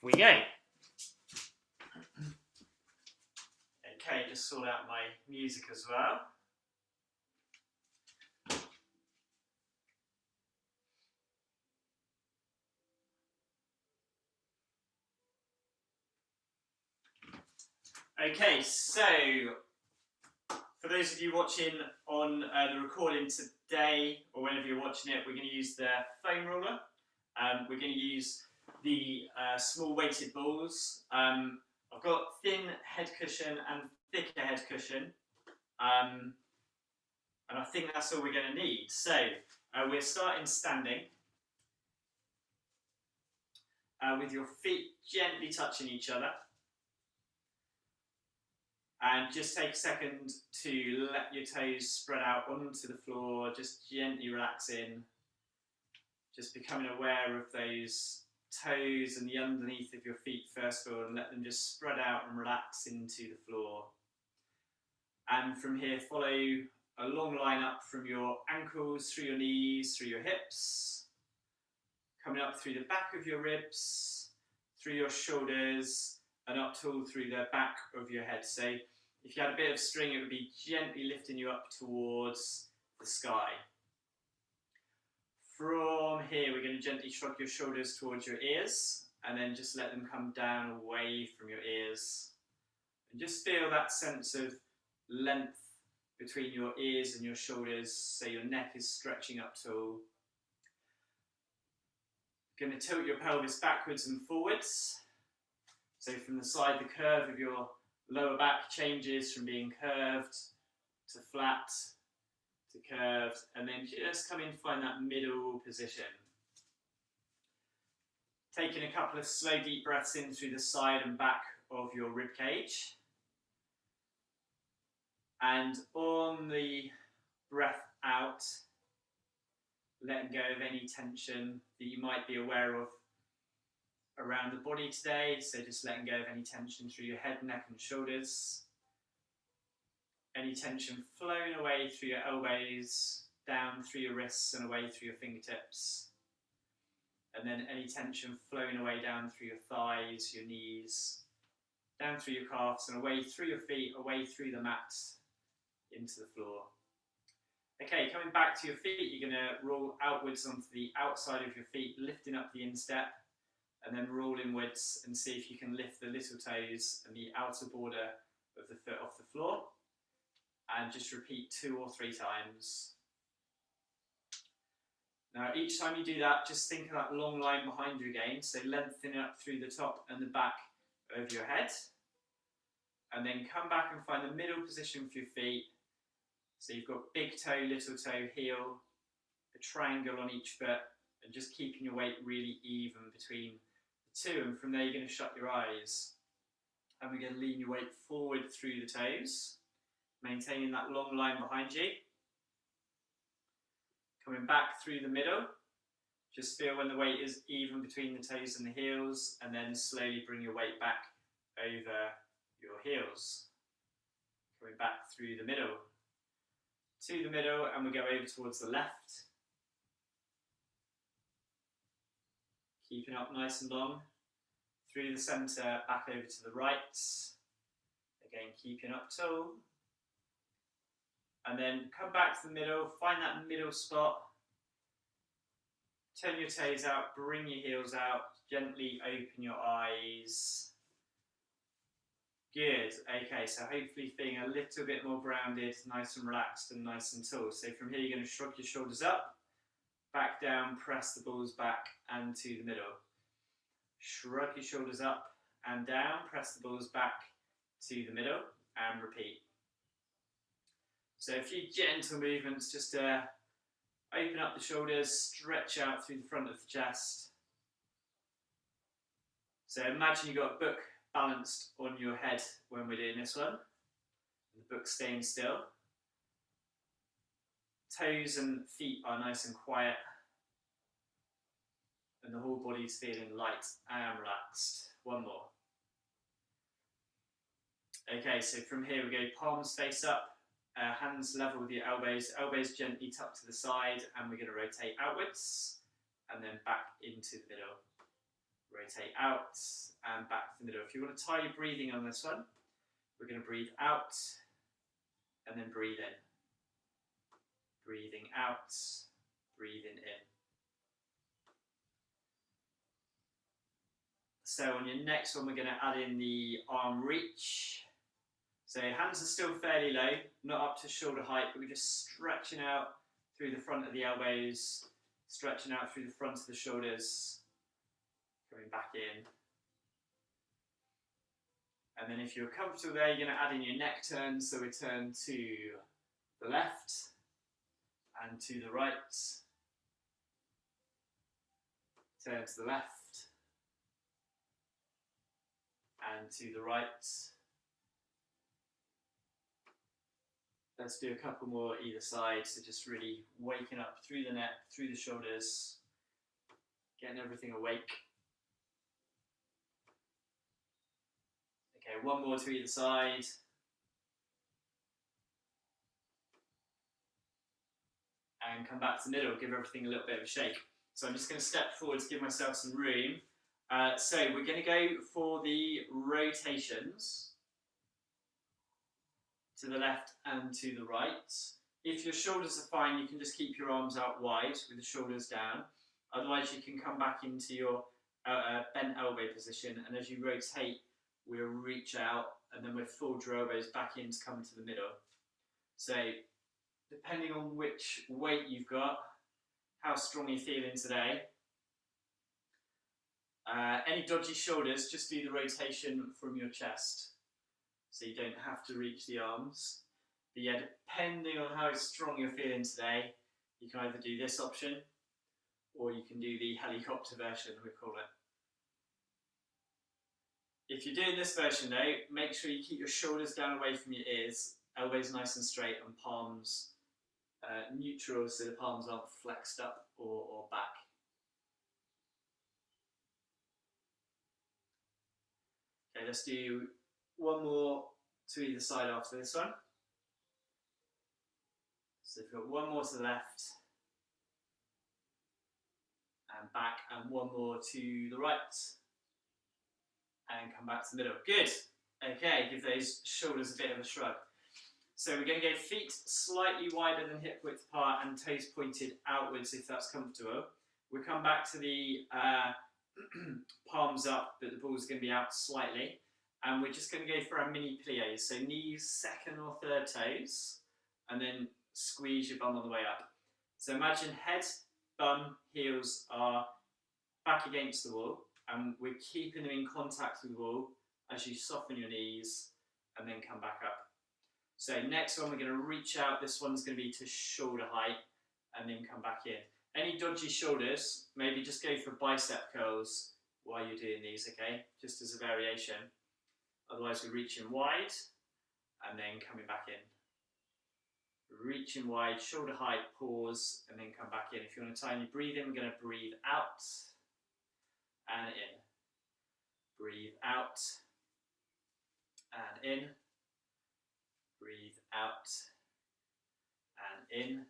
we go. Okay, just sort out my music as well. Okay, so for those of you watching on the recording today, or whenever you're watching it, we're going to use the foam roller. We're going to use the small weighted balls. I've got thin head cushion and thicker head cushion, and I think that's all we're going to need. So we're starting standing with your feet gently touching each other. And just take a second to let your toes spread out onto the floor, just gently relaxing, just becoming aware of those toes and the underneath of your feet first of all, and let them just spread out and relax into the floor. And from here, follow a long line up from your ankles, through your knees, through your hips, coming up through the back of your ribs, through your shoulders, and up through the back of your head. So if you had a bit of string, it would be gently lifting you up towards the sky. From here, we're going to gently shrug your shoulders towards your ears, and then just let them come down away from your ears. And just feel that sense of length between your ears and your shoulders, so your neck is stretching up tall. You're going to tilt your pelvis backwards and forwards. So from the side, the curve of your lower back changes from being curved to flat to curved, and then just come in to find that middle position. Taking a couple of slow deep breaths in through the side and back of your rib cage. And on the breath out, letting go of any tension that you might be aware of around the body today. So just letting go of any tension through your head, neck and shoulders. Any tension flowing away through your elbows, down through your wrists and away through your fingertips. And then any tension flowing away down through your thighs, your knees, down through your calves and away through your feet, away through the mat, into the floor. Okay, coming back to your feet, you're going to roll outwards onto the outside of your feet, lifting up the instep, and then roll inwards and see if you can lift the little toes and the outer border of the foot off the floor. And just repeat 2 or 3 times. Now each time you do that, just think of that long line behind you again, so lengthening up through the top and the back of your head. And then come back and find the middle position for your feet. So you've got big toe, little toe, heel, a triangle on each foot, and just keeping your weight really even between the two. And from there, you're going to shut your eyes. And we're going to lean your weight forward through the toes, maintaining that long line behind you. Coming back through the middle. Just feel when the weight is even between the toes and the heels, and then slowly bring your weight back over your heels. Coming back through the middle. To the middle, and we go over towards the left. Keeping up nice and long. Through the centre, back over to the right. Again, keeping up tall. And then come back to the middle, find that middle spot. Turn your toes out, bring your heels out, gently open your eyes. Good, okay, so hopefully feeling a little bit more grounded, nice and relaxed and nice and tall. So from here, you're going to shrug your shoulders up, back down, press the balls back and to the middle. Shrug your shoulders up and down, press the balls back to the middle and repeat. So a few gentle movements just to open up the shoulders, stretch out through the front of the chest. So imagine you've got a book balanced on your head when we're doing this one. The book staying still. Toes and feet are nice and quiet. And the whole body's feeling light and relaxed. One more. Okay, so from here we go palms face up. Hands level with your elbows, elbows gently tucked to the side, and we're going to rotate outwards and then back into the middle. rotate out and back to the middle. If you want to tie your breathing on this one, we're going to breathe out and then breathe in. Breathing out, breathing in. So on your next one, we're going to add in the arm reach. So hands are still fairly low, not up to shoulder height, but we're just stretching out through the front of the elbows, stretching out through the front of the shoulders, coming back in. And then if you're comfortable there, you're going to add in your neck turn. So we turn to the left and to the right. Turn to the left and to the right. Let's do a couple more either side. So just really waking up through the neck, through the shoulders, getting everything awake. Okay, one more to either side. And come back to the middle, give everything a little bit of a shake. So I'm just going to step forward to give myself some room. So we're going to go for the rotations to the left and to the right. If your shoulders are fine, you can just keep your arms out wide with the shoulders down. Otherwise, you can come back into your bent elbow position, and as you rotate, we'll reach out, and then we'll fold your elbows back in to come to the middle. So depending on which weight you've got, how strong you're feeling today. Any dodgy shoulders, just do the rotation from your chest. So you don't have to reach the arms. But yeah, depending on how strong you're feeling today, you can either do this option, or you can do the helicopter version, we call it. If you're doing this version though, make sure you keep your shoulders down away from your ears, elbows nice and straight, and palms neutral, so the palms aren't flexed up or back. Okay, let's do one more to either side after this one. So we've got one more to the left and back, and one more to the right and come back to the middle. Good. Okay, give those shoulders a bit of a shrug. So we're going to go feet slightly wider than hip width apart and toes pointed outwards if that's comfortable. We'll come back to the palms up, but the ball's going to be out slightly. And we're just going to go for our mini pliés. So knees, second or third toes, and then squeeze your bum on the way up. So imagine head, bum, heels are back against the wall, and we're keeping them in contact with the wall as you soften your knees and then come back up. So next one, we're going to reach out. This one's going to be to shoulder height and then come back in. Any dodgy shoulders, maybe just go for bicep curls while you're doing these, okay? Just as a variation. Otherwise, we're reaching wide and then coming back in. Reaching wide, shoulder height, pause, and then come back in. If you want to time your breathe in, we're going to breathe out and in. Breathe out and in. Breathe out and in.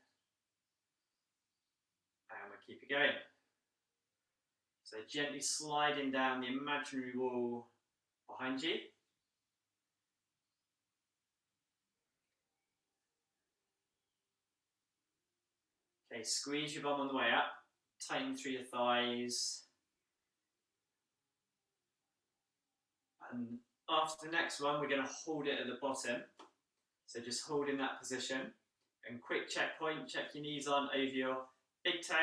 And we'll keep it going. So gently sliding down the imaginary wall behind you. Okay, squeeze your bum on the way up, tighten through your thighs. And after the next one, we're going to hold it at the bottom. So just hold in that position. And quick checkpoint, check your knees on over your big toe.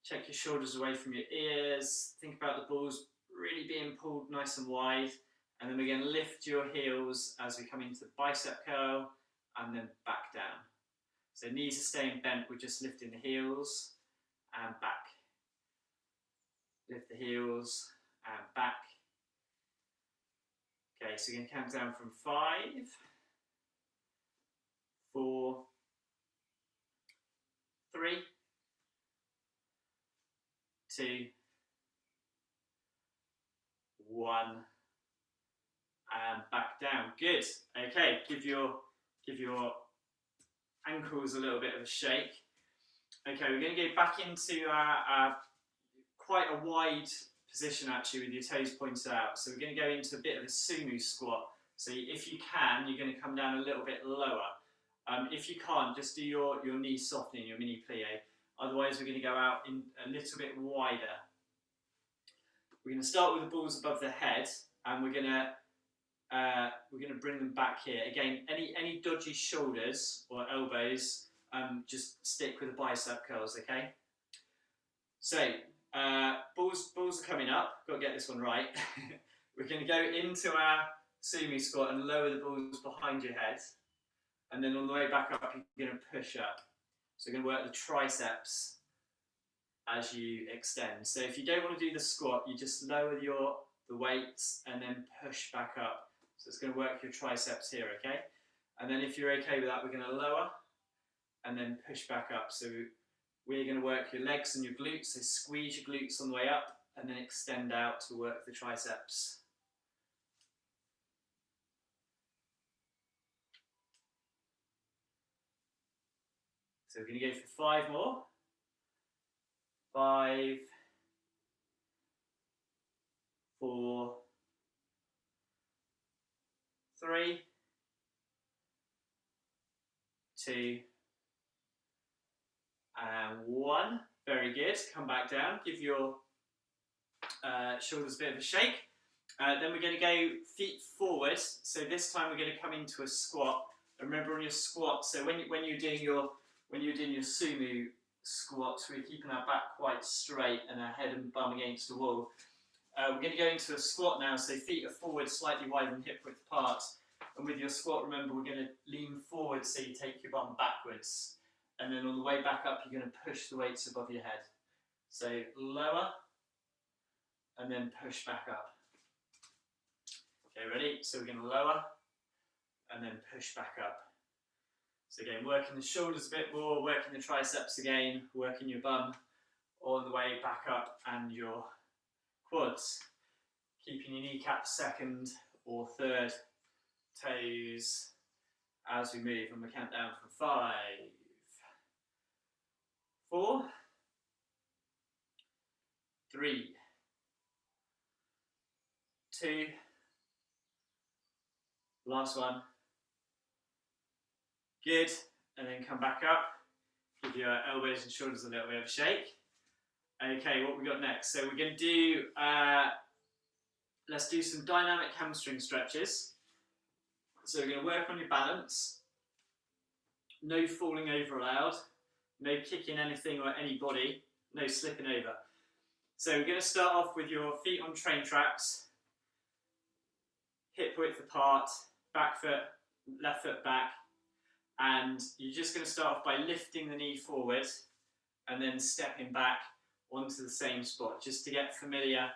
Check your shoulders away from your ears. Think about the balls really being pulled nice and wide. And then we're going to lift your heels as we come into the bicep curl and then back down. So knees are staying bent, we're just lifting the heels and back. Lift the heels and back. Okay, so you're going to count down from 5, 4, 3, 2, 1, and back down. Good. Okay, give your ankles a little bit of a shake. Okay, we're going to go back into our quite a wide position actually with your toes pointed out. So we're going to go into a bit of a sumo squat. So if you can, you're going to come down a little bit lower. If you can't, just do your knee softening, your mini plie. Otherwise, we're going to go out in a little bit wider. We're going to start with the balls above the head, and we're going to bring them back here. Again, any dodgy shoulders or elbows, just stick with the bicep curls, okay? So, balls are coming up. Got to get this one right. We're going to go into our sumo squat and lower the balls behind your head. And then on the way back up, you're going to push up. So you're going to work the triceps as you extend. So if you don't want to do the squat, you just lower the weights and then push back up. So it's going to work your triceps here, okay? And then if you're okay with that, we're going to lower and then push back up. So we're going to work your legs and your glutes. So squeeze your glutes on the way up and then extend out to work the triceps. So we're going to go for 5 more. 5, 4, 3, 2, and 1. Very good. Come back down. Give your shoulders a bit of a shake. Then we're going to go feet forward. So this time we're going to come into a squat. Remember on your squat. So when you're doing your sumo squats, we're keeping our back quite straight and our head and bum against the wall. We're going to go into a squat now, so feet are forward, slightly wider than hip width apart. And with your squat, remember, we're going to lean forward so you take your bum backwards. And then on the way back up, you're going to push the weights above your head. So lower, and then push back up. Okay, ready? So we're going to lower, and then push back up. So again, working the shoulders a bit more, working the triceps again, working your bum all the way back up and your quads. Keeping your kneecaps second or third toes as we move, and we count down from 5, 4, 3, 2, last one. Good, and then come back up. Give your elbows and shoulders a little bit of a shake. Okay, what we got next? So we're going to do, let's do some dynamic hamstring stretches. So we're going to work on your balance. No falling over allowed. No kicking anything or anybody. No slipping over. So we're going to start off with your feet on train tracks. Hip width apart. Back foot, left foot back. And you're just going to start off by lifting the knee forward and then stepping back onto the same spot, just to get familiar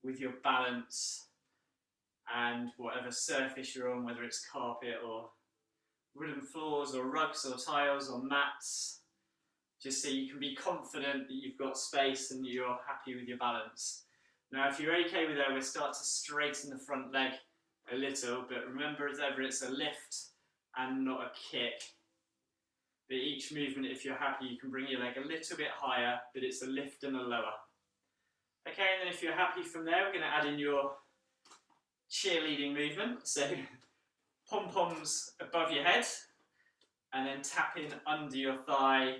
with your balance and whatever surface you're on, whether it's carpet or wooden floors or rugs or tiles or mats, just so you can be confident that you've got space and you're happy with your balance. Now, if you're okay with that, we'll start to straighten the front leg a little, but remember, as ever, it's a lift and not a kick. But each movement, if you're happy, you can bring your leg a little bit higher, but it's a lift and a lower. Okay, and then if you're happy from there, we're going to add in your cheerleading movement. So pom-poms above your head, and then tapping under your thigh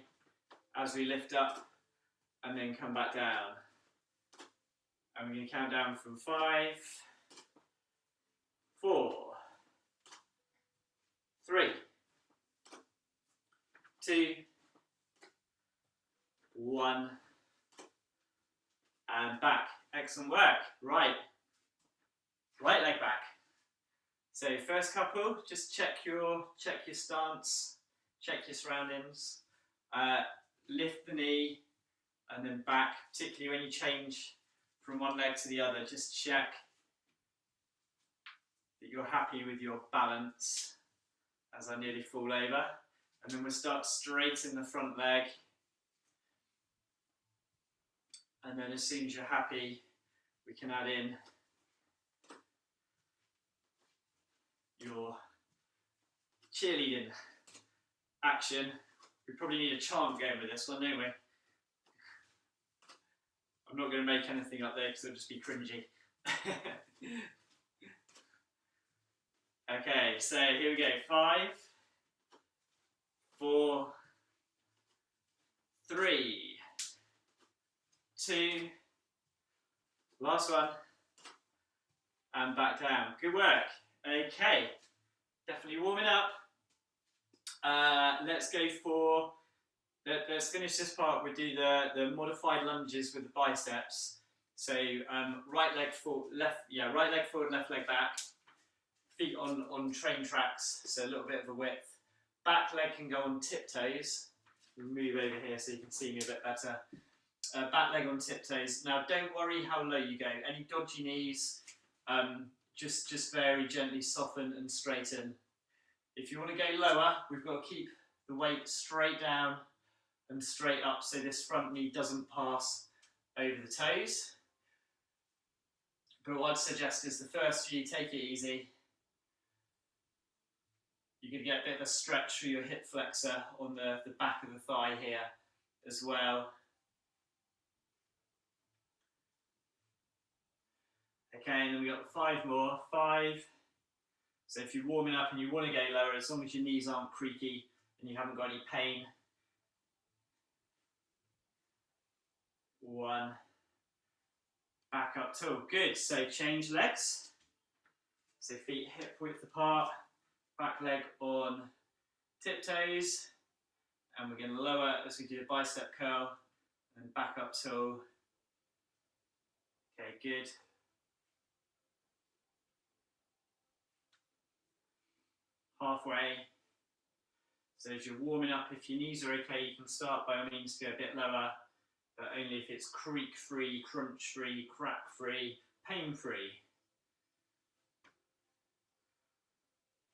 as we lift up, and then come back down. And we're going to count down from 5, 4, 3, 2, 1, and back. Excellent work. Right leg back. So first couple, just check your stance, check your surroundings, lift the knee, and then back. Particularly when you change from one leg to the other, just check that you're happy with your balance as I nearly fall over. And then we'll start straightening the front leg. And then as soon as you're happy, we can add in your cheerleading action. We probably need a chant going with this one, don't we? I'm not going to make anything up there because it'll just be cringy. Okay, so here we go. 5, 4, 3, 2, last one, and back down. Good work. Okay, definitely warming up. Let's go for, let's finish this part. We'll do the modified lunges with the biceps. So right leg forward, right leg forward, left leg back. Feet on train tracks, so a little bit of a width. Back leg can go on tiptoes. We'll move over here so you can see me a bit better. Back leg on tiptoes. Now don't worry how low you go. Any dodgy knees, just very gently soften and straighten. If you want to go lower, we've got to keep the weight straight down and straight up so this front knee doesn't pass over the toes. But what I'd suggest is the first few, take it easy. You're going to get a bit of a stretch through your hip flexor on the back of the thigh here as well. Okay, and then we've got 5 more. 5. So if you're warming up and you want to go lower, as long as your knees aren't creaky and you haven't got any pain. 1. Back up tall. Good. So change legs. So feet hip width apart. Back leg on tiptoes. And we're going to lower as we do a bicep curl. And back up tall. Okay, good. Halfway. So as you're warming up, if your knees are okay, you can start by all means to go a bit lower, but only if it's creak free, crunch free, crack free, pain free.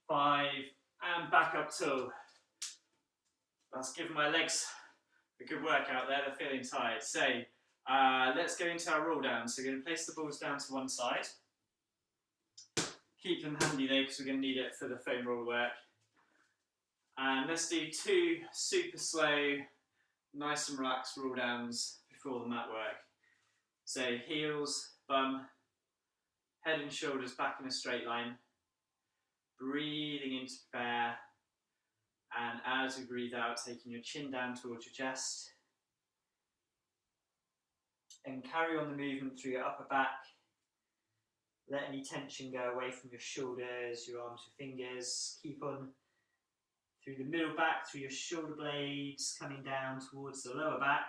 5, and back up tall. That's giving my legs a good workout there, they're feeling tired. So let's go into our roll down. So we're going to place the balls down to one side. Keep them handy though, because we're going to need it for the foam roll work. And let's do 2 super slow, nice and relaxed roll downs before the mat work. So heels, bum, head and shoulders back in a straight line. Breathing in to prepare. And as we breathe out, taking your chin down towards your chest. And carry on the movement through your upper back. Let any tension go away from your shoulders, your arms, your fingers. Keep on through the middle back, through your shoulder blades, coming down towards the lower back.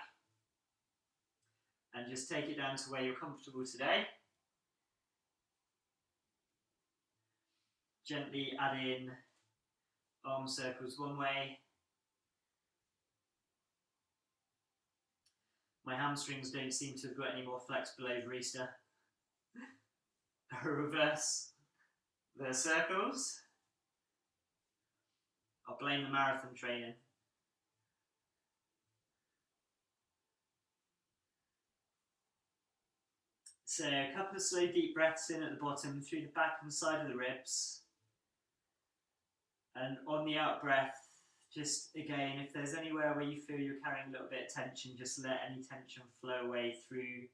And just take it down to where you're comfortable today. Gently add in arm circles one way. My hamstrings don't seem to have got any more flexible over Easter. Reverse the circles. I'll blame the marathon training. So a couple of slow deep breaths in at the bottom through the back and side of the ribs. And on the out breath, just again, if there's anywhere where you feel you're carrying a little bit of tension, just let any tension flow away through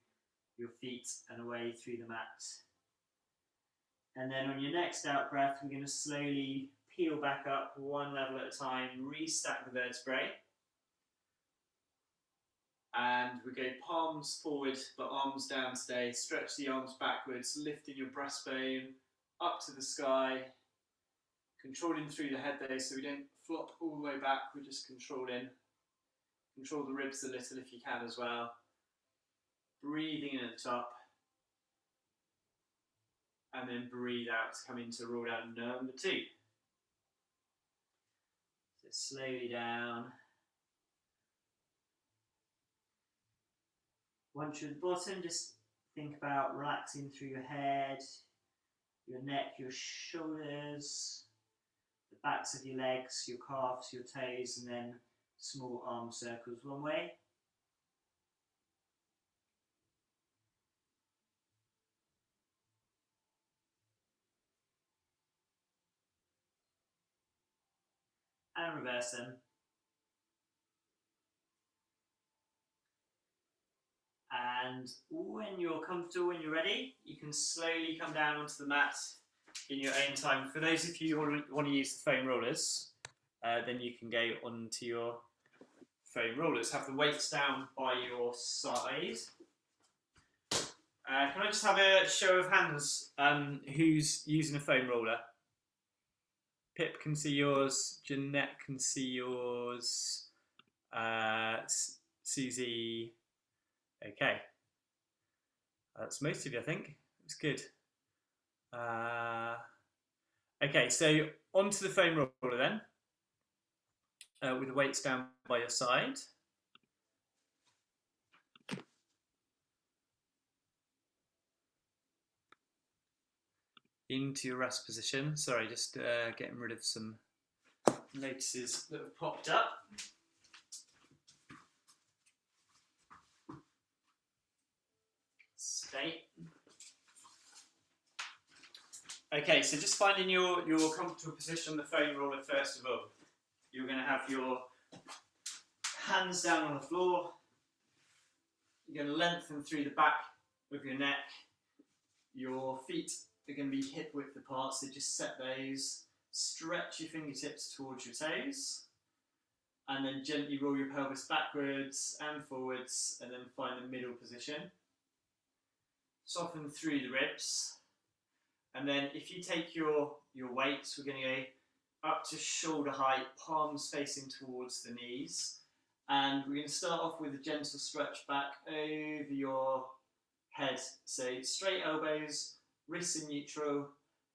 your feet and away through the mat. And then on your next out breath, we're going to slowly peel back up one level at a time, restack the vertebrae. And we go palms forward, but arms down today. Stretch the arms backwards, lifting your breastbone up to the sky. Controlling through the head there, so we don't flop all the way back, we're just controlling. Control the ribs a little if you can as well. Breathing in at the top. And then breathe out to come into roll down number 2. So slowly down. Once you're at the bottom, just think about relaxing through your head, your neck, your shoulders, the backs of your legs, your calves, your toes, and then small arm circles one way. And reverse them. And when you're comfortable, when you're ready, you can slowly come down onto the mat in your own time. For those of you who want to use the foam rollers, then you can go onto your foam rollers. Have the weights down by your side. Can I just have a show of hands who's using a foam roller? Pip can see yours, Jeanette can see yours, Susie. Okay, that's most of you, I think. It's good. Okay, so onto the foam roller then, with the weights down by your side. Into your rest position. Sorry, just getting rid of some notices that have popped up. Stay. Okay, so just finding your comfortable position on the foam roller first of all. You're going to have your hands down on the floor. You're going to lengthen through the back of your neck. Your feet are going to be hip width apart, so just set those. Stretch your fingertips towards your toes. And then gently roll your pelvis backwards and forwards, and then find the middle position. Soften through the ribs. And then if you take your weights, we're going to go up to shoulder height, palms facing towards the knees. And we're going to start off with a gentle stretch back over your head. So straight elbows, wrists in neutral,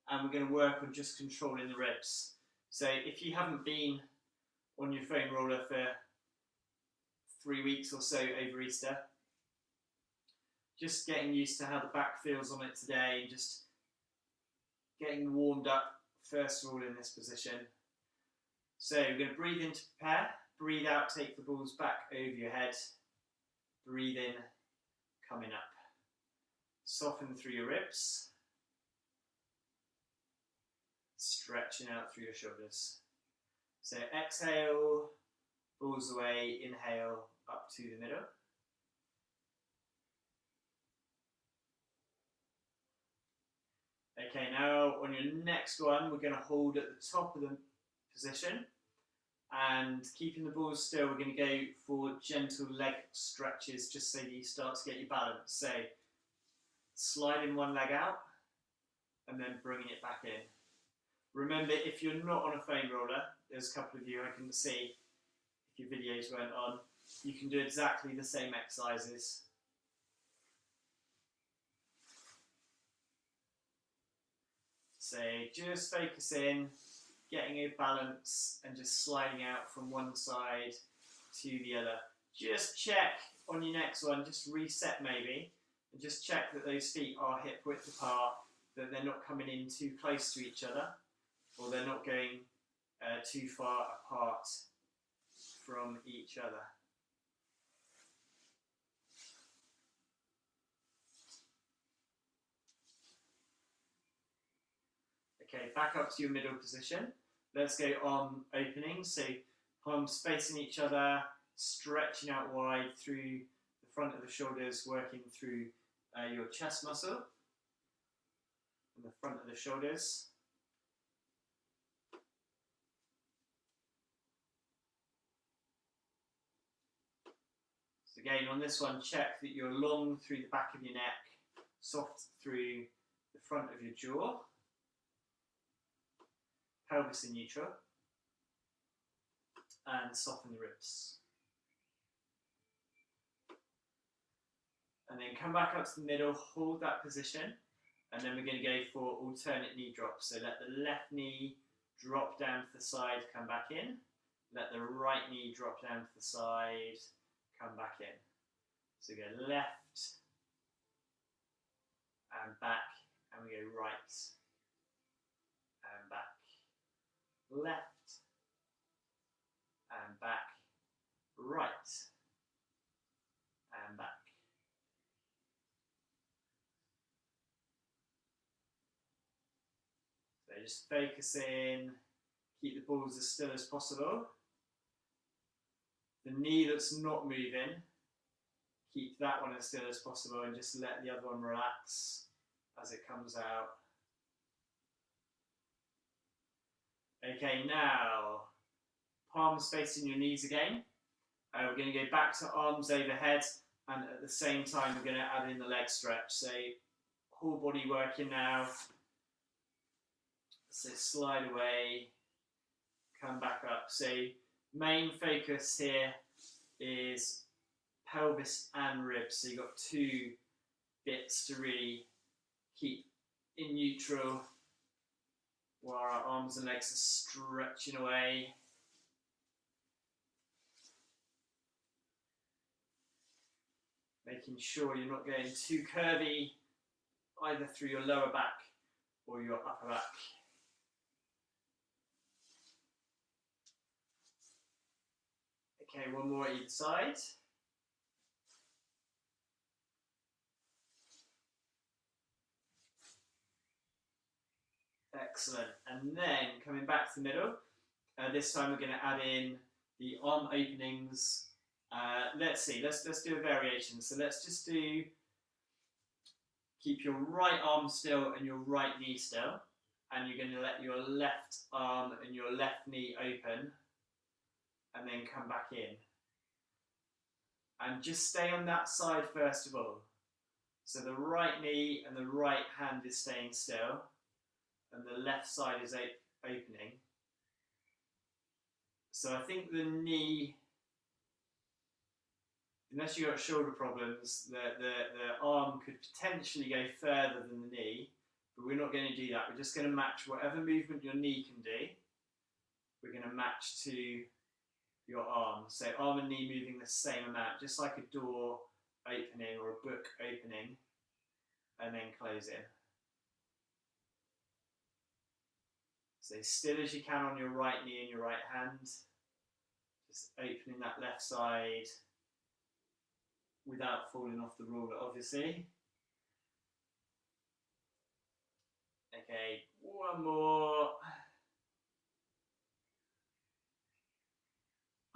and we're going to work on just controlling the ribs. So if you haven't been on your foam roller for 3 weeks or so over Easter, just getting used to how the back feels on it today, and just getting warmed up first of all in this position. So we're going to breathe in to prepare, breathe out, take the balls back over your head, breathe in, coming up. Soften through your ribs, stretching out through your shoulders. So exhale, balls away, inhale, up to the middle. Okay, now on your next one, we're going to hold at the top of the position, and keeping the balls still, we're going to go for gentle leg stretches just so that you start to get your balance. So sliding one leg out and then bringing it back in. Remember, if you're not on a foam roller, there's a couple of you I can see if your videos weren't on, you can do exactly the same exercises. So just focus in, getting a balance and just sliding out from one side to the other. Just check on your next one, just reset maybe, and just check that those feet are hip width apart, that they're not coming in too close to each other, or they're not going too far apart from each other. Okay, back up to your middle position. Let's go on opening. So palms facing each other, stretching out wide through the front of the shoulders, working through your chest muscle and the front of the shoulders. So again, on this one, check that you're long through the back of your neck, soft through the front of your jaw, pelvis in neutral, and soften the ribs. And then come back up to the middle, hold that position, and then we're going to go for alternate knee drops. So let the left knee drop down to the side, come back in. Let the right knee drop down to the side, come back in. So we go left and back, and we go right and back. Left and back, right and back. So just focus in, keep the balls as still as possible. The knee that's not moving, keep that one as still as possible and just let the other one relax as it comes out. Okay, now palms facing your knees again. We're going to go back to arms overhead, and at the same time we're going to add in the leg stretch. So whole body working now. So slide away, come back up. So main focus here is pelvis and ribs. So you've got two bits to really keep in neutral while our arms and legs are stretching away. Making sure you're not going too curvy, either through your lower back or your upper back. Okay, one more either side. Excellent. And then coming back to the middle, this time we're going to add in the arm openings. Let's do a variation. So let's just do, keep your right arm still and your right knee still. And you're going to let your left arm and your left knee open and then come back in. And just stay on that side first of all. So the right knee and the right hand is staying still and the left side is opening. So I think the knee, unless you've got shoulder problems, the arm could potentially go further than the knee, but we're not going to do that. We're just going to match whatever movement your knee can do, we're going to match to your arm. So arm and knee moving the same amount, just like a door opening or a book opening and then closing. So still as you can on your right knee and your right hand, just opening that left side without falling off the ruler, obviously. Okay, one more.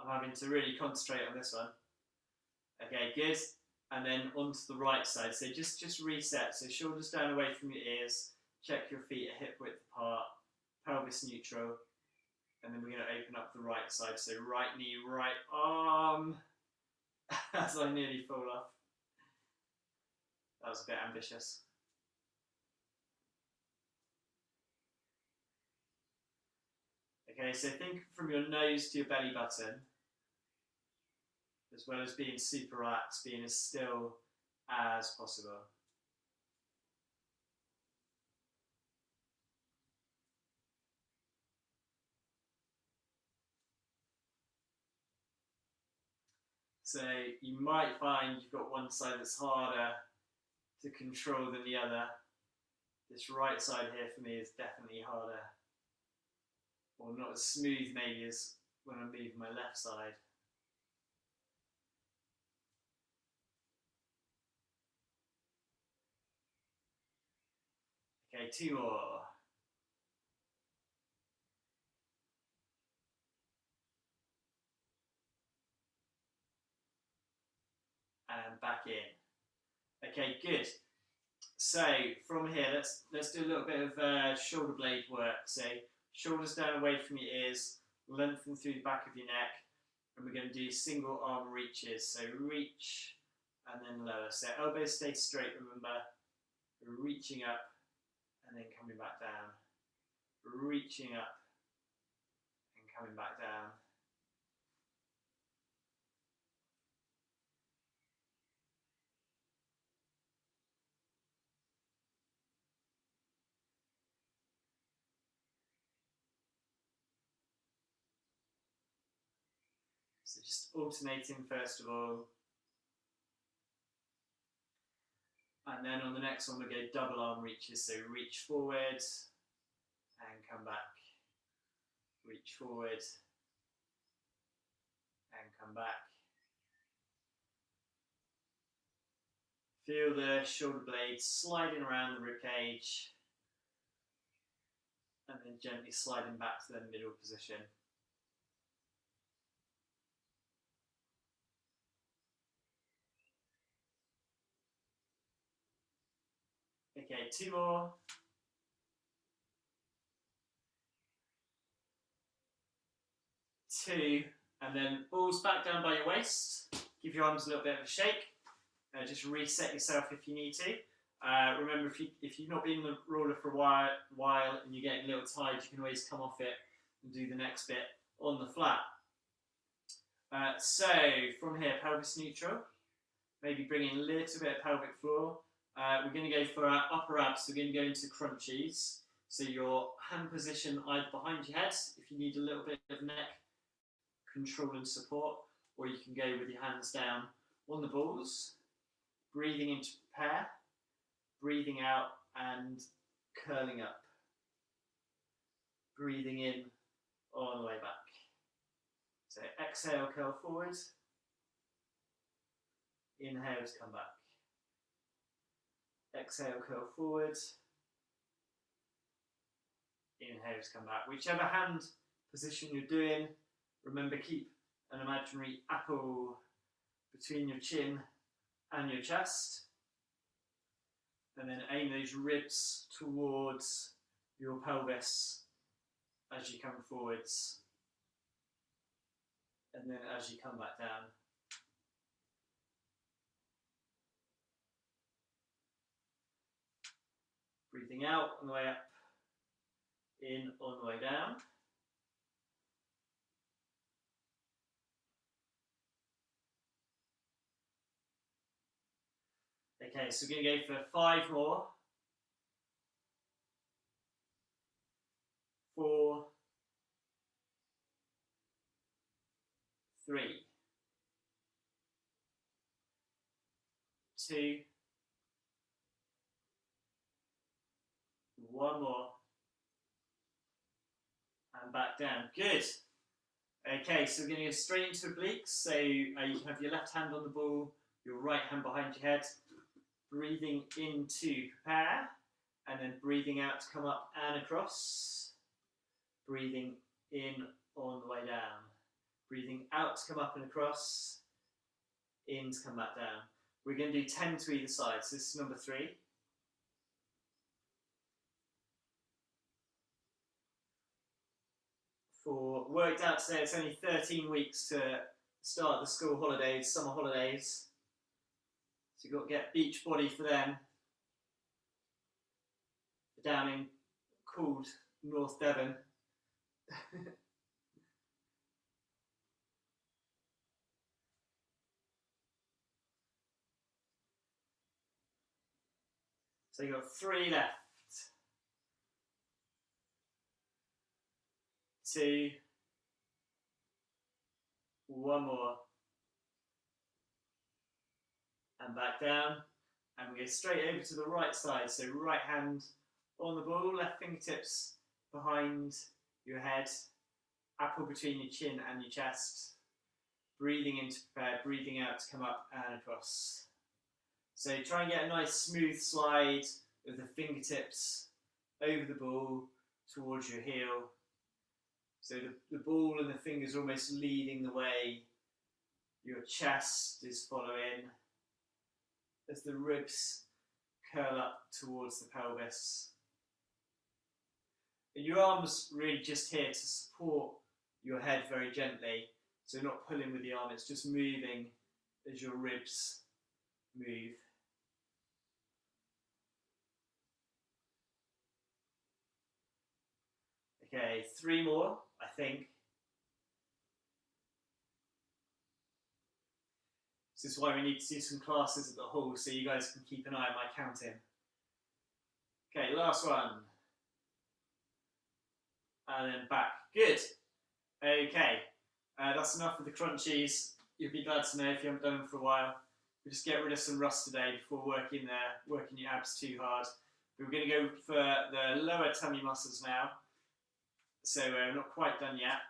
I'm having to really concentrate on this one. Okay, good. And then onto the right side. So just reset. So shoulders down away from your ears. Check your feet are hip width apart. Pelvis neutral. And then we're going to open up the right side. So right knee, right arm. As I nearly fall off. That was a bit ambitious. Okay, so think from your nose to your belly button, as well as being super relaxed, being as still as possible. So you might find you've got one side that's harder to control than the other. This right side here for me is definitely harder, or not as smooth maybe as when I'm moving my left side. Okay, two more. And back in. Okay, good. So from here, let's do a little bit of shoulder blade work. So shoulders down away from your ears, lengthen through the back of your neck, and we're going to do single arm reaches. So reach and then lower. So elbows stay straight, remember. Reaching up and then coming back down. Reaching up and coming back down. So just alternating first of all. And then on the next one, we'll go double arm reaches. So reach forward and come back. Reach forward and come back. Feel the shoulder blades sliding around the ribcage and then gently sliding back to the middle position. Okay, 2 more. 2, and then balls back down by your waist. Give your arms a little bit of a shake. Just reset yourself if you need to. Remember, if you've not been in the roller for a while and you're getting a little tired, you can always come off it and do the next bit on the flat. So from here, pelvis neutral. Maybe bring in a little bit of pelvic floor. We're going to go for our upper abs. We're going to go into crunchies. So your hand position either behind your head, if you need a little bit of neck control and support, or you can go with your hands down on the balls. Breathing in to prepare, breathing out and curling up. Breathing in all the way back. So exhale, curl forward. Inhale to come back. Exhale, curl forward. Inhale to come back. Whichever hand position you're doing, remember keep an imaginary apple between your chin and your chest. And then aim those ribs towards your pelvis as you come forwards. And then as you come back down. Breathing out on the way up, in on the way down. Okay, so we're going to go for 5 more. 4, 3, 2, 1 more. And back down. Good. Okay, so we're going to go straight into obliques. So you can have your left hand on the ball, your right hand behind your head. Breathing in to prepare, and then breathing out to come up and across. Breathing in on the way down. Breathing out to come up and across. In to come back down. We're going to do 10 to either side. So this is number 3. For worked out today, it's only 13 weeks to start the school holidays, summer holidays. So you've got to get beach body for them. Down in cold North Devon. So you've got 3 left. 2, 1 more. And back down. And we go straight over to the right side. So right hand on the ball, left fingertips behind your head, apple between your chin and your chest. Breathing in to prepare, breathing out to come up and across. So try and get a nice smooth slide with the fingertips over the ball towards your heel. So the ball and the fingers are almost leading the way. Your chest is following as the ribs curl up towards the pelvis. And your arms really just here to support your head very gently. So not pulling with the arm, it's just moving as your ribs move. Okay, 3 more, I think. This is why we need to do some classes at the hall so you guys can keep an eye on my counting. Okay, last one. And then back. Good. Okay, that's enough of the crunchies. You'll be glad to know if you haven't done them for a while. We'll just get rid of some rust today before working your abs too hard. We're going to go for the lower tummy muscles now. So we're not quite done yet.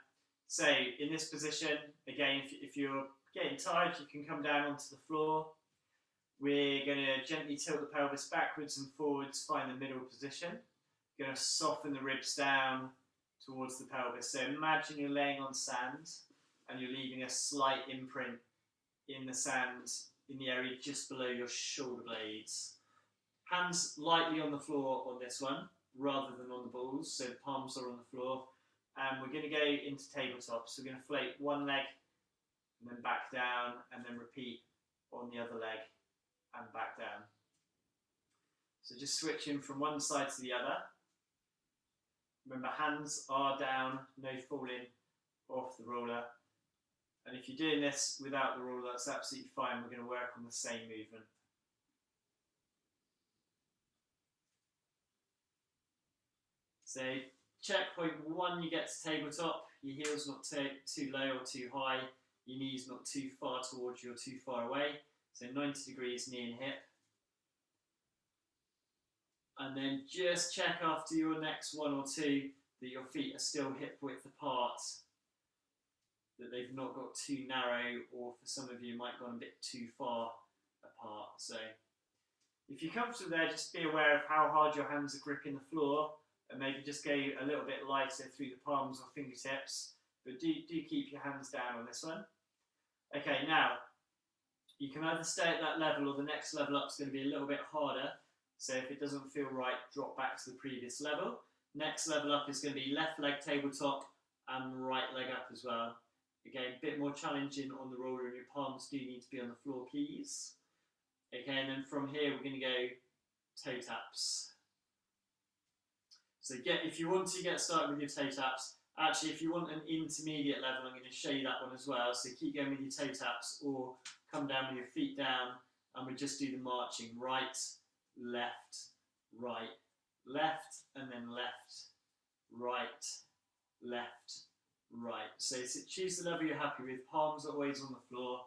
So in this position, again, if you're getting tired, you can come down onto the floor. We're going to gently tilt the pelvis backwards and forwards, find the middle position. Going to soften the ribs down towards the pelvis. So imagine you're laying on sand and you're leaving a slight imprint in the sand in the area just below your shoulder blades. Hands lightly on the floor on this one, rather than on the balls, so the palms are on the floor. And we're going to go into tabletop. So we're going to float one leg and then back down, and then repeat on the other leg and back down. So just switching from one side to the other. Remember, hands are down, no falling off the roller. And if you're doing this without the roller, that's absolutely fine. We're going to work on the same movement. So checkpoint 1, you get to tabletop. Your heel's not too low or too high. Your knee's not too far towards you or too far away. So 90 degrees knee and hip. And then just check after your next 1 or 2 that your feet are still hip width apart, that they've not got too narrow, or for some of you might have gone a bit too far apart. So if you're comfortable there, just be aware of how hard your hands are gripping the floor, and maybe just go a little bit lighter through the palms or fingertips, but do keep your hands down on this one. Okay, now you can either stay at that level, or the next level up is going to be a little bit harder. So if it doesn't feel right, drop back to the previous level. Next level up is going to be left leg tabletop and right leg up as well. Again, a bit more challenging on the roller, and your palms do need to be on the floor keys. Okay, and then from here we're going to go toe taps. So if you want to get started with your toe taps, actually if you want an intermediate level, I'm going to show you that one as well. So keep going with your toe taps, or come down with your feet down, and we just do the marching right, left, right, left, and then left, right, left, right. So choose the level you're happy with. Palms always on the floor.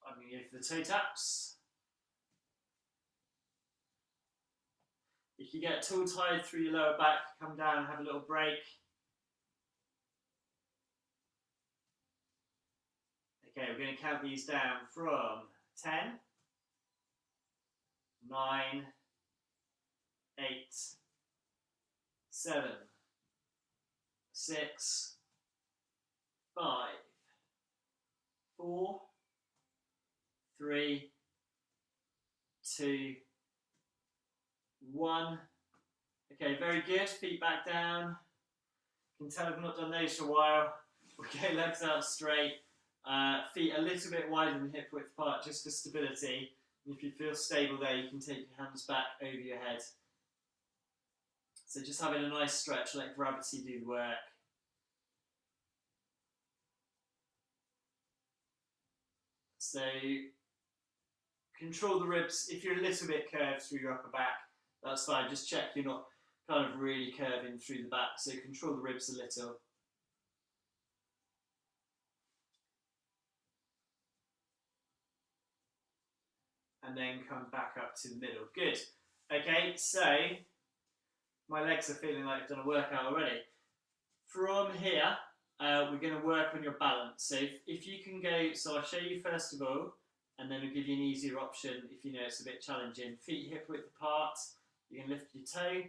I'm going to go for the toe taps. If you get too tired through your lower back, come down and have a little break. Okay, we're going to count these down from 10, 9, 8, 7, 6, 5, 4, 3, 2, 1. Okay, very good. Feet back down. You can tell I've not done those for a while. Okay, legs out straight. Feet a little bit wider than hip width apart, just for stability. And if you feel stable there, you can take your hands back over your head. So just having a nice stretch, let gravity do the work. So control the ribs. If you're a little bit curved through your upper back, that's fine. Just check you're not kind of really curving through the back. So control the ribs a little. And then come back up to the middle. Good. Okay, so my legs are feeling like I've done a workout already. From here, we're going to work on your balance. So if you can go, so I'll show you first of all, and then we'll give you an easier option if you know it's a bit challenging. Feet hip width apart. You can lift your toe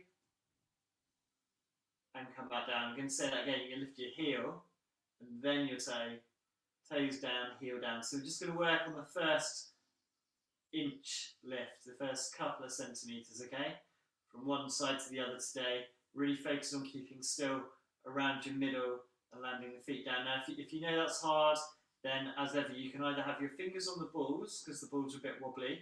and come back down. I'm going to say that again. You can lift your heel and then your toe. Toes down, heel down. So we're just going to work on the first inch lift, the first couple of centimetres, okay? From one side to the other today. Really focus on keeping still around your middle and landing the feet down. Now, if you know that's hard, then as ever, you can either have your fingers on the balls, because the balls are a bit wobbly,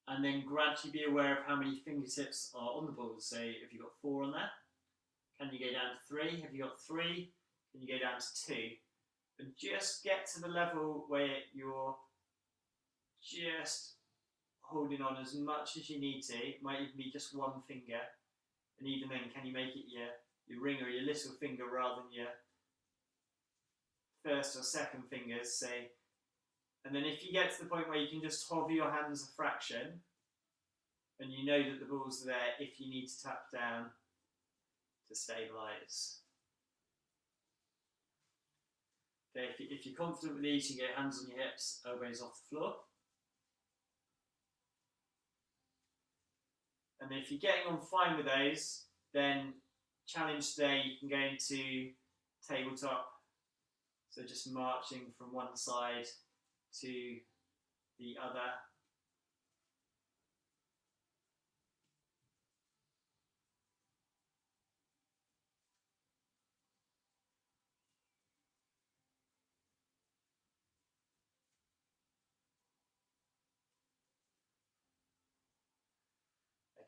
and then gradually be aware of how many fingertips are on the balls. So if you've got 4 on there, can you go down to 3? Have you got 3? Can you go down to 2? And just get to the level where you're just holding on as much as you need to. It might even be just one finger. And even then, can you make it your ring or your little finger rather than your first or second fingers? So, and then if you get to the point where you can just hover your hands a fraction, and you know that the balls are there if you need to tap down to stabilise. Okay, if you're confident with these, you can go hands on your hips, elbows off the floor. And then if you're getting on fine with those, then challenge today, you can go into tabletop. So just marching from one side to the other.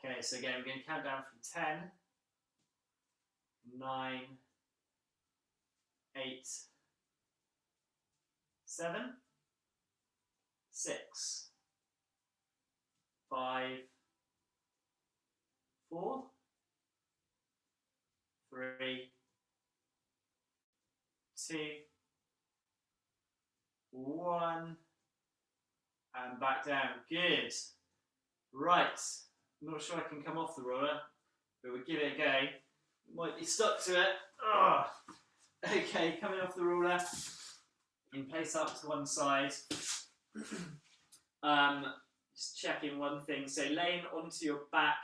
Okay, so again, we're going to count down from 10, 9, 8, 7, 6, 5, 4, 3, 2, 1, and back down. Good. Right. I'm not sure I can come off the roller, but we'll give it a go. Might be stuck to it. Oh. Okay, coming off the roller. In place up to one side. Just checking one thing. So laying onto your back.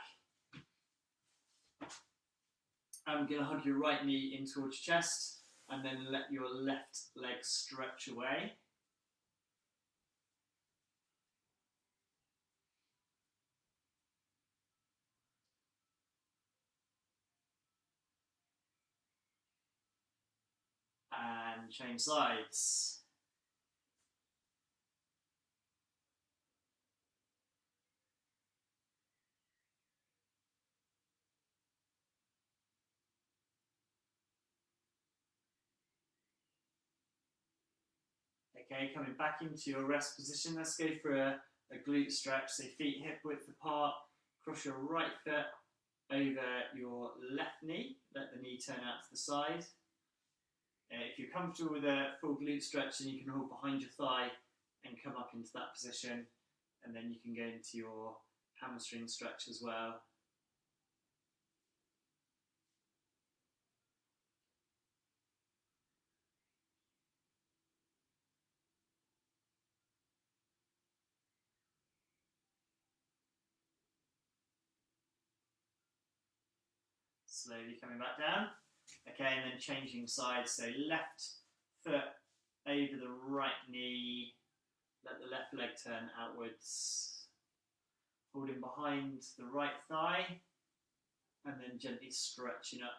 I'm going to hug your right knee in towards your chest and then let your left leg stretch away. And change sides. Okay, coming back into your rest position. Let's go for a glute stretch. So feet hip width apart. Cross your right foot over your left knee. Let the knee turn out to the side. If you're comfortable with a full glute stretch, then you can hold behind your thigh and come up into that position. And then you can go into your hamstring stretch as well. Slowly coming back down. Okay, and then changing sides. So left foot over the right knee. Let the left leg turn outwards. Holding behind the right thigh. And then gently stretching up.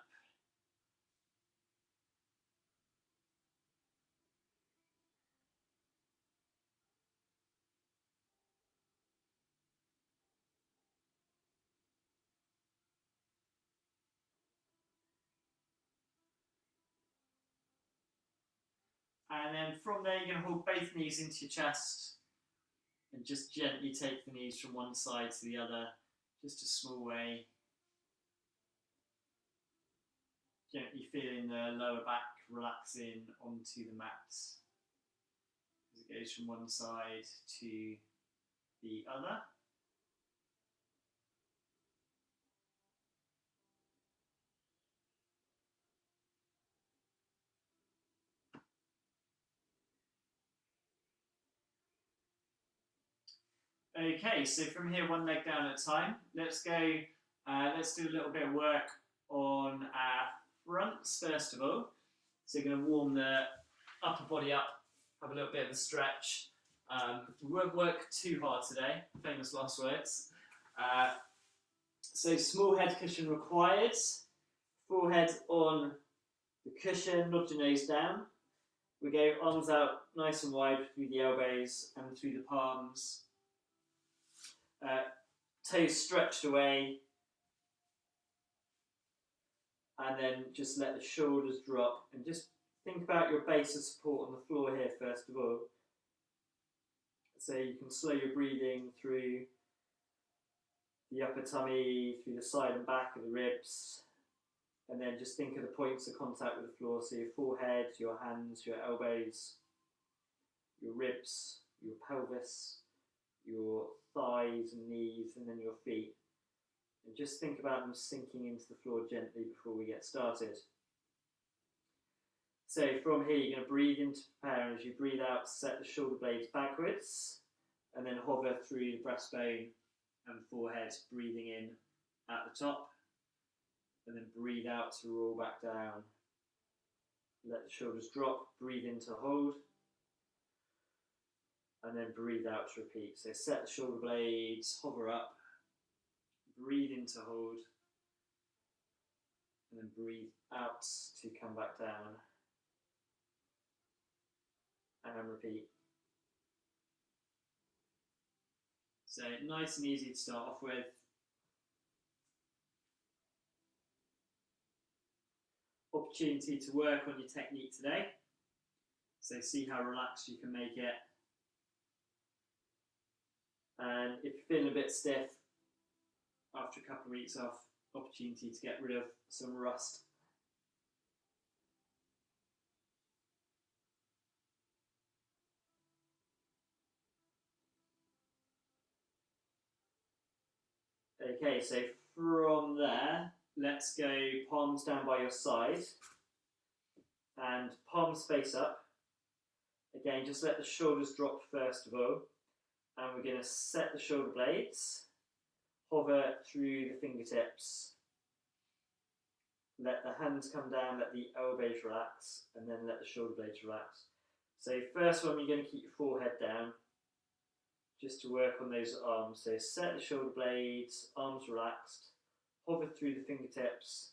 And then from there, you're going to hold both knees into your chest and just gently take the knees from one side to the other, just a small way. Gently feeling the lower back relaxing onto the mat as it goes from one side to the other. Okay, so from here, one leg down at a time. Let's go, let's do a little bit of work on our fronts first of all. So you're going to warm the upper body up, have a little bit of a stretch. We won't work too hard today, famous last words. So small head cushion required. Forehead on the cushion, nod your nose down. We go arms out nice and wide through the elbows and through the palms. Toes stretched away. And then just let the shoulders drop. And just think about your base of support on the floor here first of all. So you can slow your breathing through the upper tummy, through the side and back of the ribs. And then just think of the points of contact with the floor. So your forehead, your hands, your elbows, your ribs, your pelvis, your thighs and knees, and then your feet. And just think about them sinking into the floor gently before we get started. So from here, you're going to breathe in to prepare, and as you breathe out, set the shoulder blades backwards, and then hover through the breastbone and forehead, breathing in at the top, and then breathe out to roll back down. Let the shoulders drop, breathe in to hold, and then breathe out to repeat. So set the shoulder blades, hover up, breathe in to hold, and then breathe out to come back down, and repeat. So nice and easy to start off with. Opportunity to work on your technique today. So see how relaxed you can make it. And if you're feeling a bit stiff after a couple of weeks off, opportunity to get rid of some rust. Okay, so from there, let's go palms down by your side and palms face up. Again, just let the shoulders drop first of all, and we're going to set the shoulder blades, hover through the fingertips, let the hands come down, let the elbows relax, and then let the shoulder blades relax. So first one, you're going to keep your forehead down, just to work on those arms. So set the shoulder blades, arms relaxed, hover through the fingertips,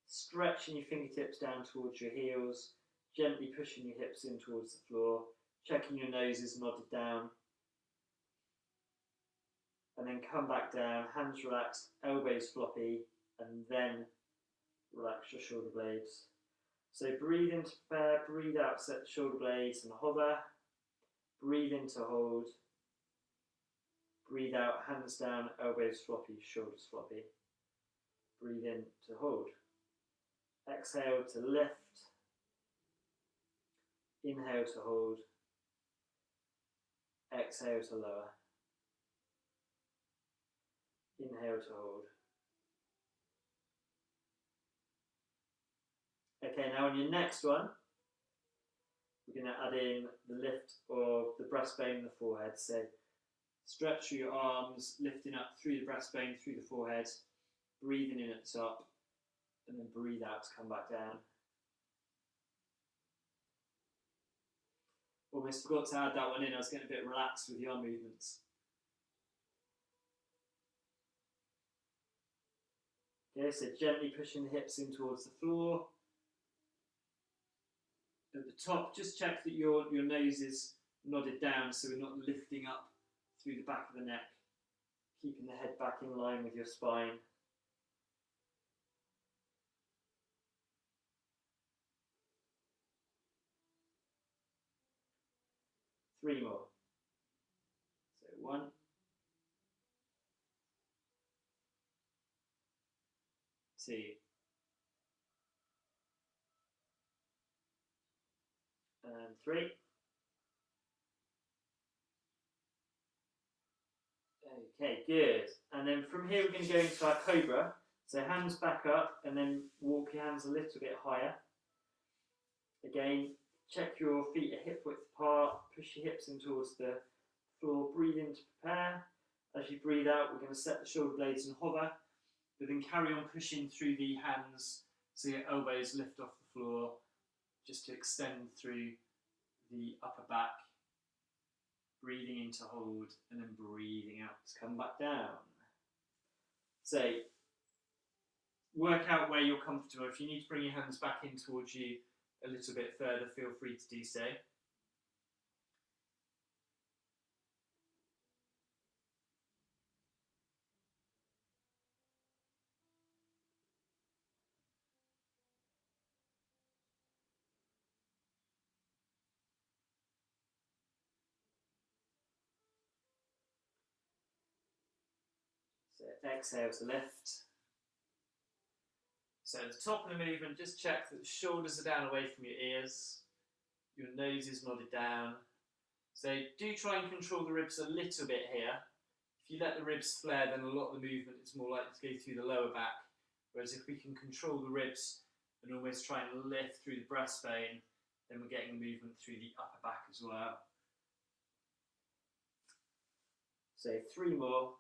stretching your fingertips down towards your heels, gently pushing your hips in towards the floor, checking your nose is nodded down, and then come back down, hands relaxed, elbows floppy, and then relax your shoulder blades. So breathe in to prepare, breathe out, set the shoulder blades and hover, breathe in to hold, breathe out, hands down, elbows floppy, shoulders floppy. Breathe in to hold. Exhale to lift. Inhale to hold. Exhale to lower. Inhale to hold. Okay, now on your next one, we're going to add in the lift of the breastbone and the forehead. So stretch through your arms, lifting up through the breastbone, through the forehead, breathing in at the top, and then breathe out to come back down. Almost forgot to add that one in. I was getting a bit relaxed with the arm movements. Okay, so gently pushing the hips in towards the floor. At the top, just check that your nose is nodded down so we're not lifting up through the back of the neck, keeping the head back in line with your spine. Three more. So 1, 2, and 3. Okay, good. And then from here we're going to go into our cobra. So hands back up and then walk your hands a little bit higher. Again, check your feet are hip width apart, push your hips in towards the floor, breathe in to prepare. As you breathe out, we're going to set the shoulder blades and hover, but then carry on pushing through the hands so your elbows lift off the floor, just to extend through the upper back. Breathing in to hold, and then breathing out to come back down. So, work out where you're comfortable. If you need to bring your hands back in towards you a little bit further, feel free to do so. So exhale to lift. So at the top of the movement, just check that the shoulders are down away from your ears, your nose is nodded down. So do try and control the ribs a little bit here. If you let the ribs flare, then a lot of the movement is more likely to go through the lower back. Whereas if we can control the ribs and almost try and lift through the breastbone, then we're getting movement through the upper back as well. So 3 more,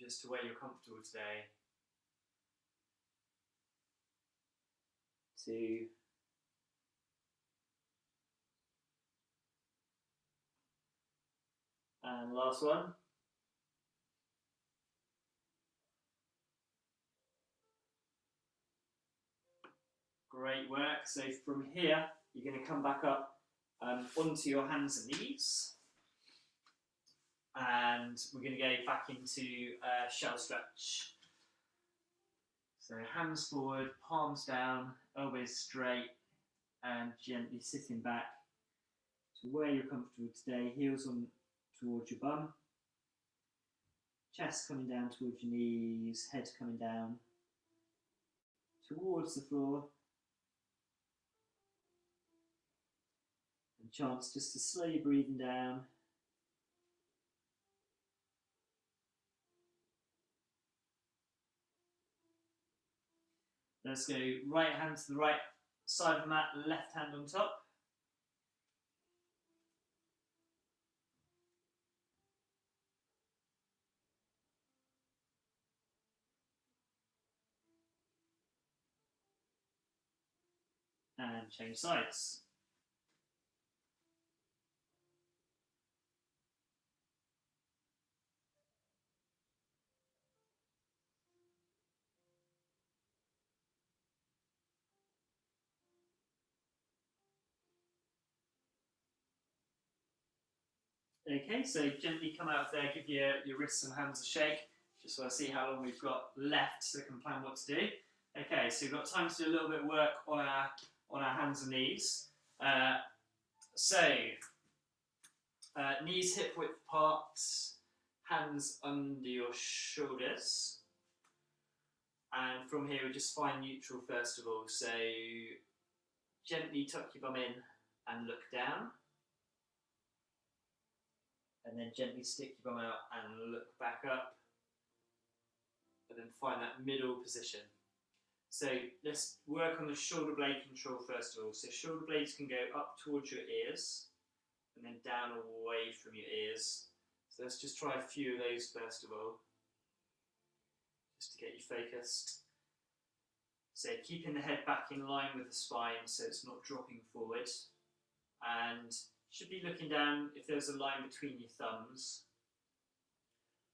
just to where you're comfortable today. 2, And last one. Great work. So from here, you're going to come back up onto your hands and knees. And we're going to go back into shell stretch. So hands forward, palms down, elbows straight, and gently sitting back to where you're comfortable today. Heels on towards your bum. Chest coming down towards your knees, head coming down towards the floor. And chance just to slowly breathing down. Let's go right hand to the right side of the mat, left hand on top. And change sides. Okay, so gently come out of there, give your wrists and hands a shake, just so I see how long we've got left so I can plan what to do. Okay, so we've got time to do a little bit of work on our hands and knees. Knees hip width apart, hands under your shoulders. And from here we just find neutral first of all. So gently tuck your bum in and look down. And then gently stick your bum out and look back up. And then find that middle position. So let's work on the shoulder blade control first of all. So shoulder blades can go up towards your ears and then down away from your ears. So let's just try a few of those first of all, just to get you focused. So keeping the head back in line with the spine so it's not dropping forward. And should be looking down if there's a line between your thumbs.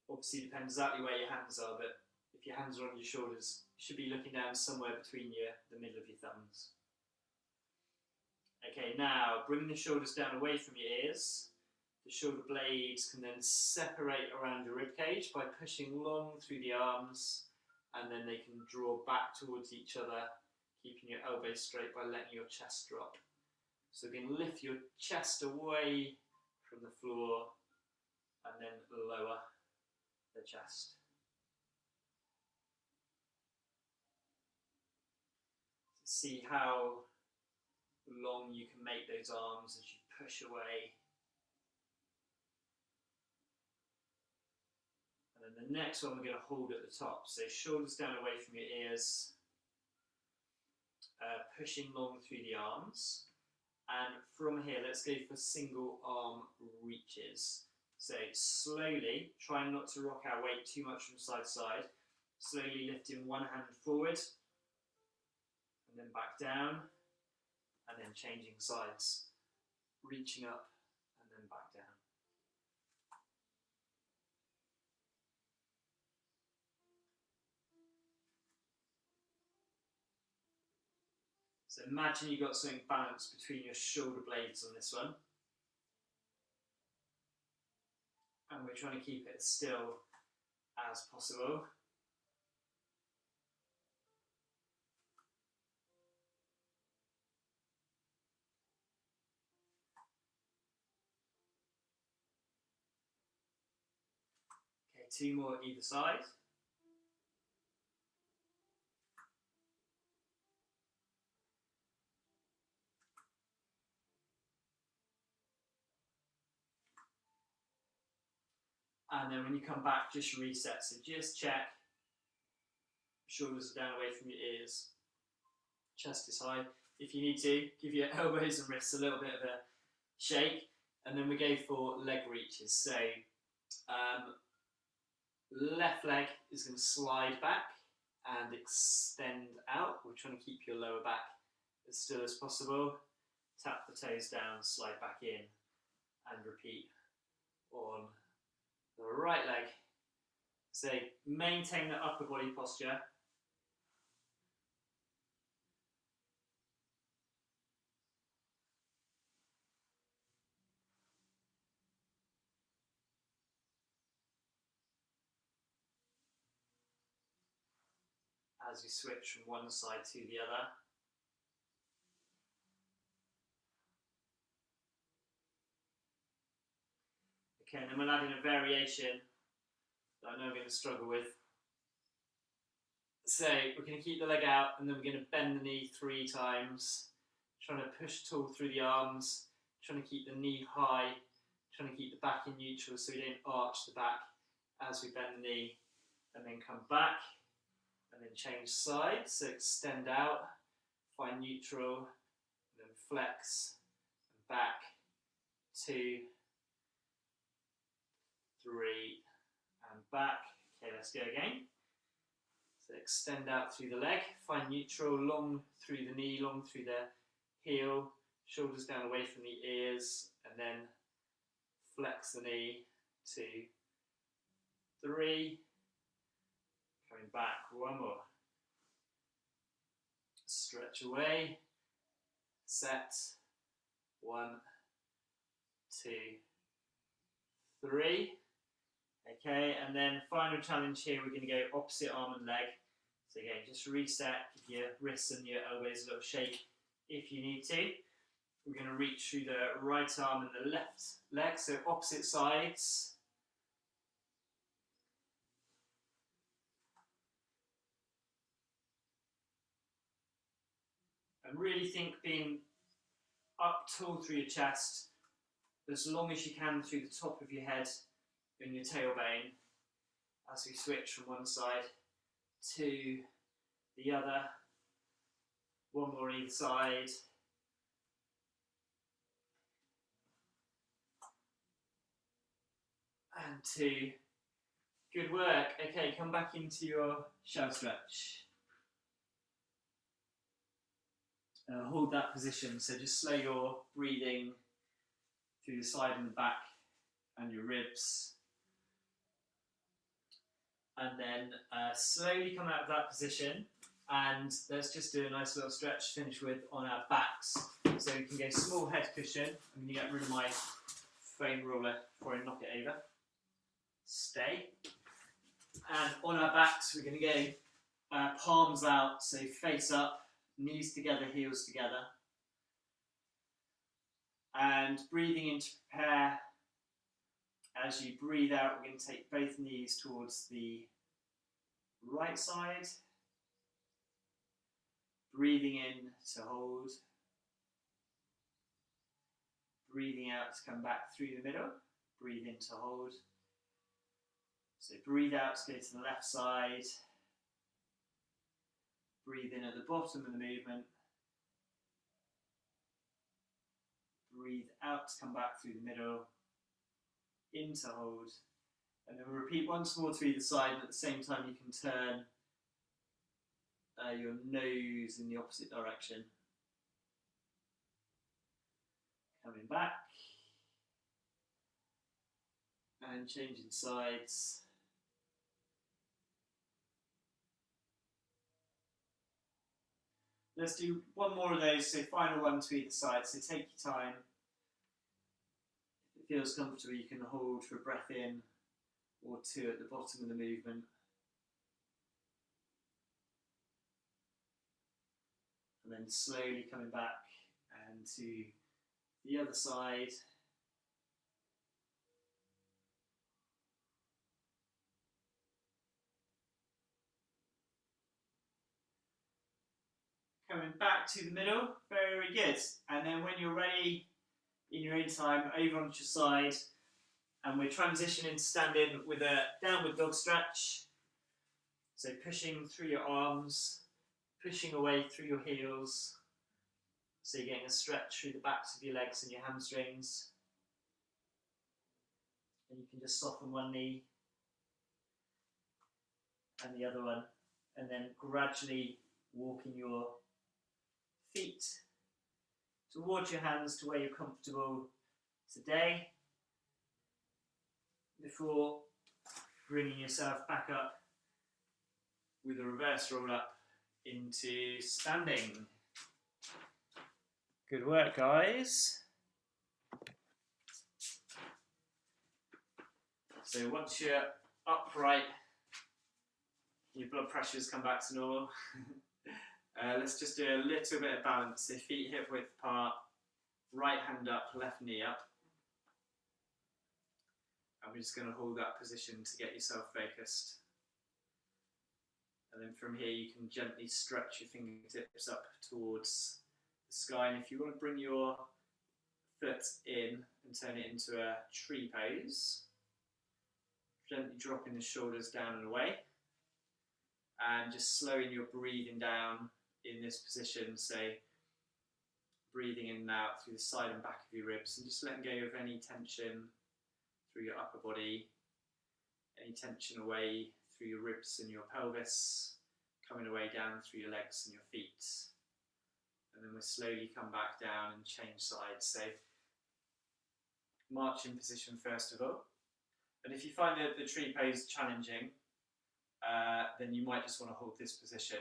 Obviously it depends exactly where your hands are, but if your hands are on your shoulders, you should be looking down somewhere between the middle of your thumbs. Okay, now bring the shoulders down away from your ears. The shoulder blades can then separate around your ribcage by pushing long through the arms, and then they can draw back towards each other, keeping your elbows straight by letting your chest drop. So you can lift your chest away from the floor and then lower the chest. See how long you can make those arms as you push away. And then the next one we're going to hold at the top. So shoulders down away from your ears, pushing long through the arms. And from here, let's go for single arm reaches. So slowly, trying not to rock our weight too much from side to side. Slowly lifting one hand forward, and then back down, and then changing sides. Reaching up, and then back down. So imagine you've got something balanced between your shoulder blades on this one. And we're trying to keep it as still as possible. Okay, two more either side. And then when you come back, just reset. So just check. Shoulders are down away from your ears. Chest is high. If you need to, give your elbows and wrists a little bit of a shake. And then we go for leg reaches. So left leg is going to slide back and extend out. We're trying to keep your lower back as still as possible. Tap the toes down, slide back in, and repeat on the right leg. So maintain the upper body posture. As we switch from one side to the other. Okay, and then we'll add in a variation that I know I'm going to struggle with. So we're going to keep the leg out, and then we're going to bend the knee 3 times, trying to push tall through the arms, trying to keep the knee high, trying to keep the back in neutral so we don't arch the back as we bend the knee, and then come back, and then change sides, so extend out, find neutral, and then flex, and back, 2, 3, and back. Okay, let's go again. So extend out through the leg, find neutral, long through the knee, long through the heel, shoulders down away from the ears, and then flex the knee, 2, 3, coming back, 1 more. Stretch away, set, 1, 2, 3. Okay, and then final challenge here, we're going to go opposite arm and leg. So again, just reset, give your wrists and your elbows a little shake if you need to. We're going to reach through the right arm and the left leg, so opposite sides. And really think being up tall through your chest, as long as you can through the top of your head and your tailbone, as we switch from one side to the other. 1 more on either side. And 2. Good work. Okay, come back into your shove stretch. Hold that position, so just slow your breathing through the side and the back and your ribs. And then slowly come out of that position, and let's just do a nice little stretch to finish with on our backs. So we can go small head cushion. I'm going to get rid of my foam roller before I knock it over. Stay. And on our backs, we're going to go palms out, so face up, knees together, heels together. And breathing in to prepare. As you breathe out, we're going to take both knees towards the right side. Breathing in to hold. Breathing out to come back through the middle. Breathe in to hold. So breathe out to go to the left side. Breathe in at the bottom of the movement. Breathe out to come back through the middle. In to hold. And then we'll repeat once more to either side, and at the same time you can turn your nose in the opposite direction. Coming back. And changing sides. Let's do 1 more of those, so final 1 to either side, so take your time. If it feels comfortable, you can hold for a breath in or 2 at the bottom of the movement. And then slowly coming back and to the other side. Coming back to the middle, very good. And then when you're ready, in your own time, over onto your side, and we're transitioning to standing with a downward dog stretch. So pushing through your arms, pushing away through your heels. So you're getting a stretch through the backs of your legs and your hamstrings. And you can just soften one knee and the other one, and then gradually walking your feet towards your hands to where you're comfortable today. before bringing yourself back up with a reverse roll up into standing. Good work, guys. So once you're upright, your blood pressure's come back to normal. Let's just do a little bit of balance. So feet hip width apart, right hand up, left knee up. And we're just going to hold that position to get yourself focused. And then from here you can gently stretch your fingertips up towards the sky. And if you want to bring your foot in and turn it into a tree pose, gently dropping the shoulders down and away. And just slowing your breathing down in this position. So breathing in and out through the side and back of your ribs, and just letting go of any tension through your upper body, any tension away through your ribs and your pelvis, coming away down through your legs and your feet. And then we'll slowly come back down and change sides. So marching position first of all. And if you find the tree pose challenging, then you might just want to hold this position.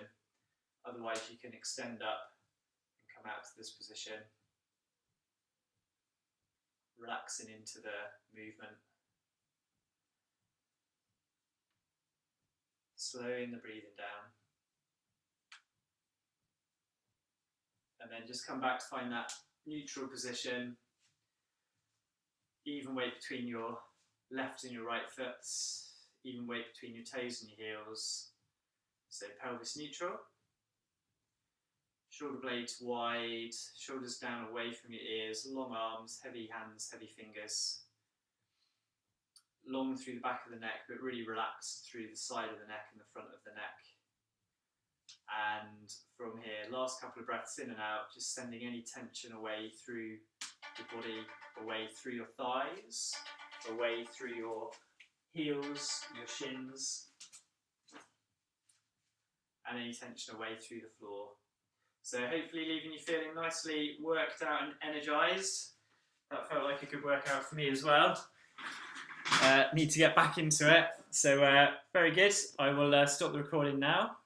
Otherwise you can extend up and come out to this position, relaxing into the movement, slowing the breathing down, and then just come back to find that neutral position, even weight between your left and your right foot, even weight between your toes and your heels. So pelvis neutral, shoulder blades wide, shoulders down away from your ears, long arms, heavy hands, heavy fingers, long through the back of the neck, but really relaxed through the side of the neck and the front of the neck. And from here, last couple of breaths in and out, just sending any tension away through your body, away through your thighs, away through your heels, your shins, and any tension away through the floor. So hopefully leaving you feeling nicely worked out and energized. That felt like a good workout for me as well. Need to get back into it. So very good. I will stop the recording now.